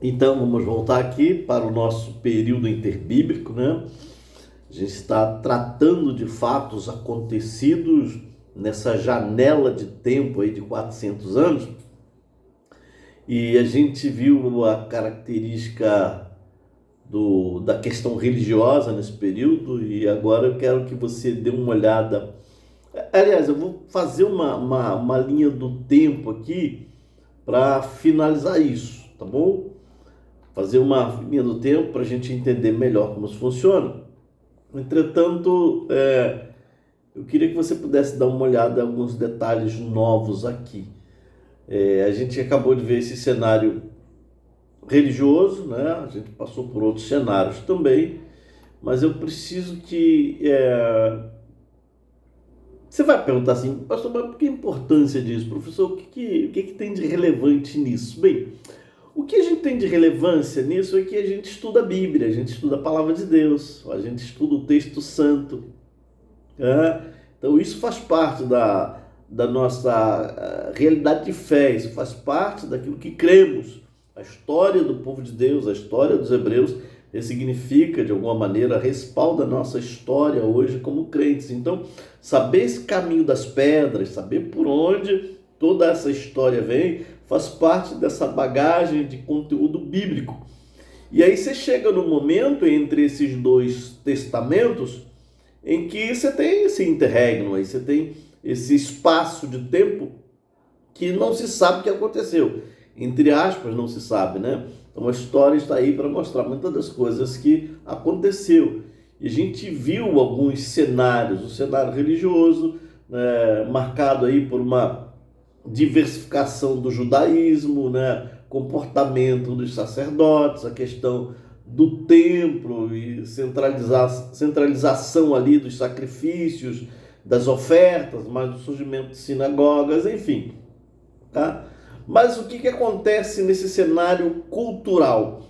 Então, vamos voltar aqui para o nosso período interbíblico, né? A gente está tratando de fatos acontecidos nessa janela de tempo aí de 400 anos, e a gente viu a característica da questão religiosa nesse período, e agora eu quero que você dê uma olhada. Aliás, eu vou fazer uma linha do tempo aqui para finalizar isso, tá bom? Fazer uma linha do tempo para a gente entender melhor como isso funciona. Entretanto, eu queria que você pudesse dar uma olhada em alguns detalhes novos aqui. A gente acabou de ver esse cenário religioso, né? A gente passou por outros cenários também, mas eu preciso que... Você vai perguntar assim, pastor, mas por que a importância disso? Professor, o que tem de relevante nisso? Bem, o que a gente tem de relevância nisso é que a gente estuda a Bíblia, a gente estuda a Palavra de Deus, a gente estuda o texto santo. Então isso faz parte da nossa realidade de fé, isso faz parte daquilo que cremos. A história do povo de Deus, a história dos hebreus, significa, de alguma maneira, respalda a nossa história hoje como crentes. Então, saber esse caminho das pedras, saber por onde toda essa história vem, faz parte dessa bagagem de conteúdo bíblico. E aí você chega no momento entre esses dois testamentos em que você tem esse interregno, aí você tem esse espaço de tempo que não se sabe o que aconteceu. Entre aspas, não se sabe, né? Então a história está aí para mostrar muitas das coisas que aconteceu. E a gente viu alguns cenários, o cenário religioso, né, marcado aí por uma diversificação do judaísmo, né, comportamento dos sacerdotes, a questão do templo e centralização ali dos sacrifícios, das ofertas, mas o surgimento de sinagogas, enfim, tá? Mas o que acontece nesse cenário cultural?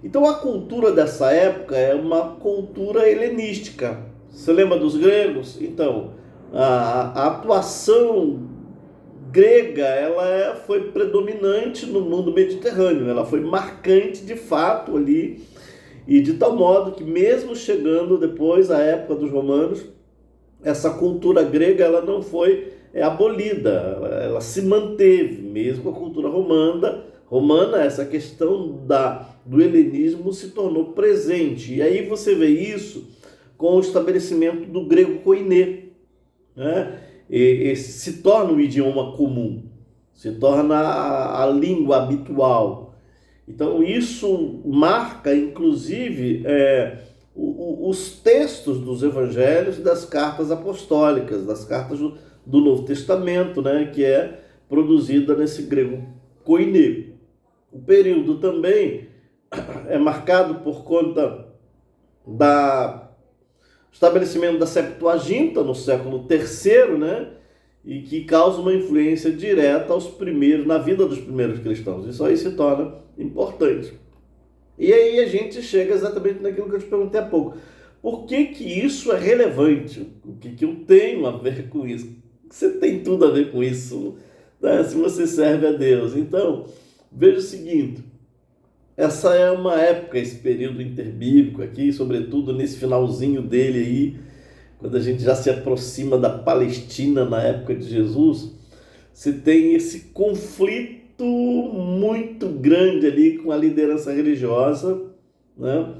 Então a cultura dessa época é uma cultura helenística. Você lembra dos gregos? Então, a atuação grega foi predominante no mundo mediterrâneo, ela foi marcante de fato ali, e de tal modo que mesmo chegando depois à época dos romanos, essa cultura grega ela não foi abolida, ela se manteve, mesmo a cultura romana, essa questão do helenismo se tornou presente. E aí você vê isso com o estabelecimento do grego koiné, né? E se torna o idioma comum, se torna a língua habitual. Então isso marca, inclusive, os textos dos evangelhos e das cartas apostólicas, das cartas do Novo Testamento, né, que é produzida nesse grego koiné. O período também é marcado por conta do estabelecimento da Septuaginta no século III, né, e que causa uma influência direta na vida dos primeiros cristãos. Isso aí se torna importante. E aí a gente chega exatamente naquilo que eu te perguntei há pouco. Por que isso é relevante? O que eu tenho a ver com isso? Você tem tudo a ver com isso, né? Se você serve a Deus. Então, veja o seguinte, essa é uma época, esse período interbíblico aqui, sobretudo nesse finalzinho dele aí, quando a gente já se aproxima da Palestina na época de Jesus, se tem esse conflito muito grande ali com a liderança religiosa, né,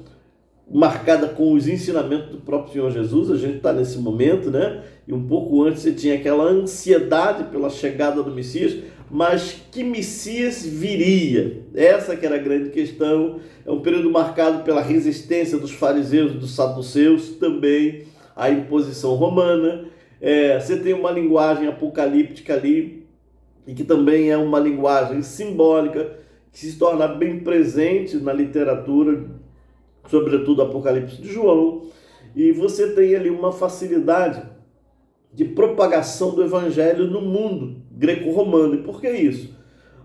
marcada com os ensinamentos do próprio Senhor Jesus. A gente está nesse momento, né? E um pouco antes você tinha aquela ansiedade pela chegada do Messias, mas que Messias viria? Essa que era a grande questão. É um período marcado pela resistência dos fariseus e dos saduceus, também à imposição romana. Você tem uma linguagem apocalíptica ali, e que também é uma linguagem simbólica, que se torna bem presente na literatura, sobretudo Apocalipse de João, e você tem ali uma facilidade de propagação do evangelho no mundo greco-romano. E por que isso?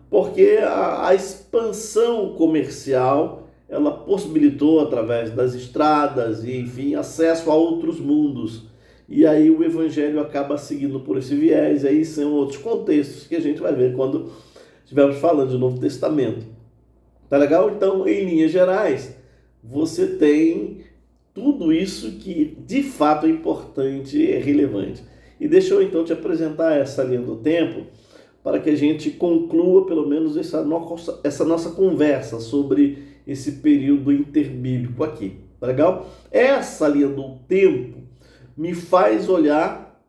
Porque a expansão comercial, ela possibilitou, através das estradas e, enfim, acesso a outros mundos. E aí o evangelho acaba seguindo por esse viés, e aí são outros contextos que a gente vai ver quando estivermos falando de Novo Testamento. Tá legal? Então, em linhas gerais, você tem tudo isso que de fato é importante e é relevante. E deixa eu então te apresentar essa linha do tempo para que a gente conclua pelo menos essa nossa conversa sobre esse período interbíblico aqui. Tá legal? Essa linha do tempo me faz olhar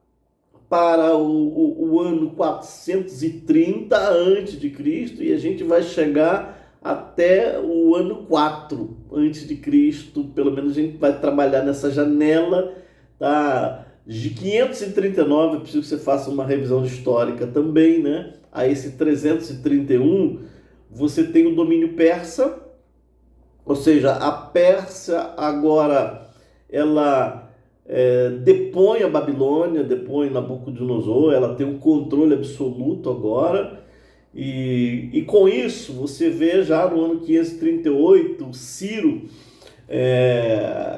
para o ano 430 antes de Cristo e a gente vai chegar até o ano 4 antes de Cristo, pelo menos a gente vai trabalhar nessa janela, tá? De 539, é preciso que você faça uma revisão histórica também, né? A esse 331, você tem o domínio persa, ou seja, a Pérsia agora ela depõe a Babilônia, depõe Nabucodonosor, ela tem um controle absoluto agora, e com isso você vê já no ano 538 Ciro,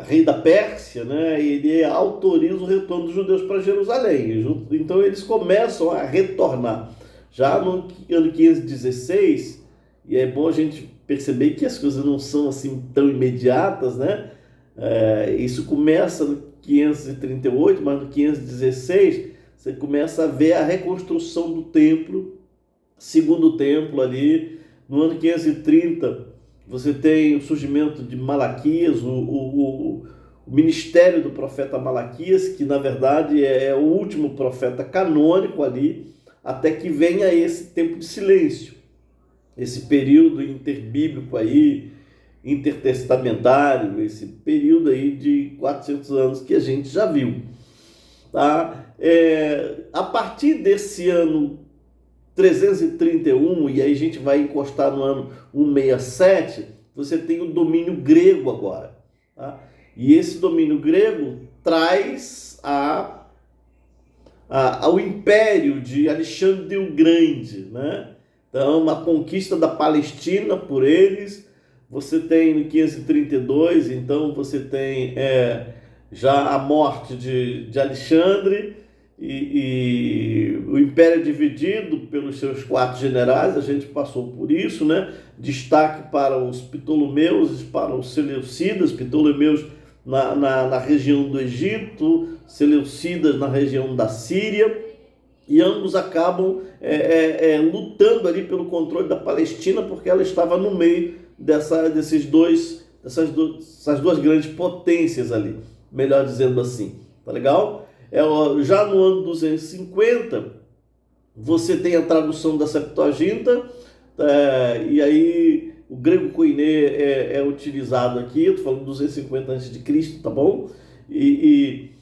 rei da Pérsia, né, ele autoriza o retorno dos judeus para Jerusalém. Então eles começam a retornar. Já no ano 516, e é bom a gente perceber que as coisas não são assim tão imediatas, né? Isso começa no 538, mas no 516 você começa a ver a reconstrução do templo, segundo templo ali. No ano 530 você tem o surgimento de Malaquias, o ministério do profeta Malaquias, que na verdade é o último profeta canônico ali, até que venha esse tempo de silêncio, esse período interbíblico aí, intertestamentário, esse período aí de 400 anos que a gente já viu, tá? A partir desse ano 331, e aí a gente vai encostar no ano 167, você tem o domínio grego agora, tá? E esse domínio grego traz ao império de Alexandre o Grande, né? Então, a conquista da Palestina por eles. Você tem no 532, então você tem já a morte de Alexandre e o império dividido pelos seus 4 generais. A gente passou por isso, né? Destaque para os Ptolomeus, para os Seleucidas. Ptolomeus na região do Egito, Seleucidas na região da Síria, e ambos acabam lutando ali pelo controle da Palestina, porque ela estava no meio dessas duas grandes potências ali, melhor dizendo assim, tá legal? Já no ano 250, você tem a tradução da Septuaginta, e aí o grego koiné é utilizado aqui. Eu estou falando 250 a.C., tá bom? E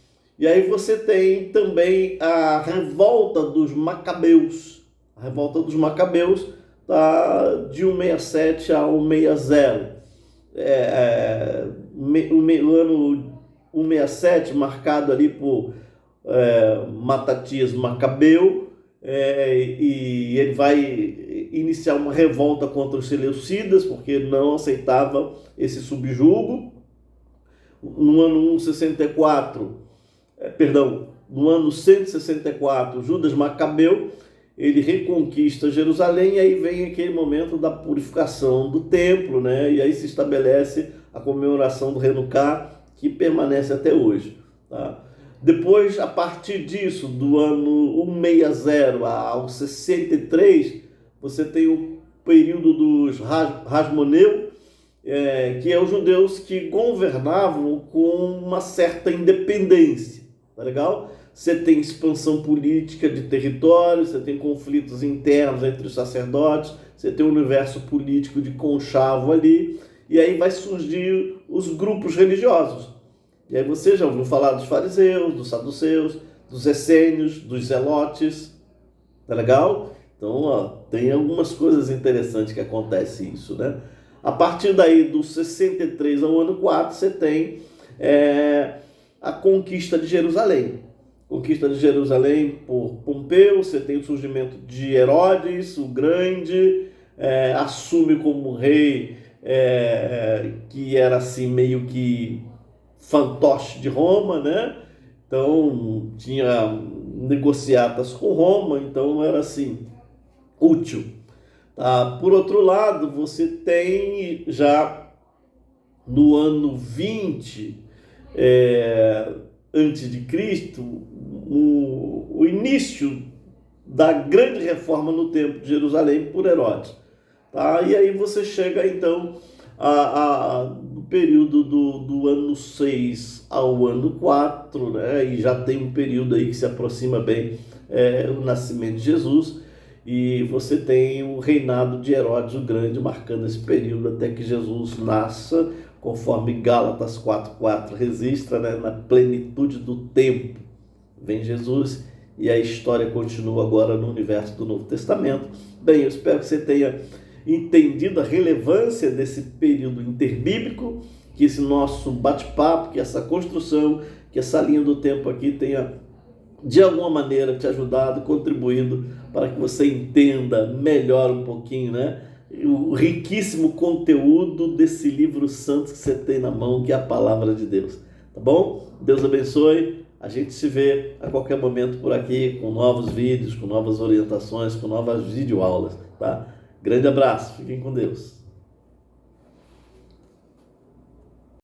aí você tem também a revolta dos Macabeus. A revolta dos Macabeus tá de 167 a 160. O ano 167 marcado ali por Matatias Macabeu, e ele vai iniciar uma revolta contra os Seleucidas, porque ele não aceitava esse subjugo. No ano 164, Judas Macabeu, ele reconquista Jerusalém, e aí vem aquele momento da purificação do templo, né? E aí se estabelece a comemoração do Hanukkah, que permanece até hoje, tá? Depois, a partir disso, do ano 160 ao 63, você tem o período dos Hasmoneu, que é os judeus que governavam com uma certa independência, tá legal? Você tem expansão política de território, você tem conflitos internos entre os sacerdotes, você tem um universo político de conchavo ali, e aí vai surgir os grupos religiosos. E aí você já ouviu falar dos fariseus, dos saduceus, dos essênios, dos zelotes, tá legal? Então, tem algumas coisas interessantes que acontecem isso, né? A partir daí, do 63 ao ano 4, você tem a conquista de Jerusalém. Conquista de Jerusalém por Pompeu, você tem o surgimento de Herodes, o Grande, assume como rei, que era assim meio que fantoche de Roma, né? Então, tinha negociatas com Roma, então era assim, útil. Tá? Por outro lado, você tem já no ano 20 antes de Cristo, o início da grande reforma no Templo de Jerusalém por Herodes. Tá? E aí você chega então no período do ano 6 ao ano 4, né? E já tem um período aí que se aproxima bem o nascimento de Jesus, e você tem o reinado de Herodes o Grande marcando esse período até que Jesus nasça, conforme Gálatas 4:4 registra, né? Na plenitude do tempo vem Jesus, e a história continua agora no universo do Novo Testamento. Bem, eu espero que você tenha entendido a relevância desse período interbíblico, que esse nosso bate-papo, que essa construção, que essa linha do tempo aqui tenha de alguma maneira te ajudado, contribuído para que você entenda melhor um pouquinho, né, o riquíssimo conteúdo desse livro santo que você tem na mão, que é a palavra de Deus. Tá bom? Deus abençoe. A gente se vê a qualquer momento por aqui com novos vídeos, com novas orientações, com novas videoaulas, tá? Grande abraço, fiquem com Deus.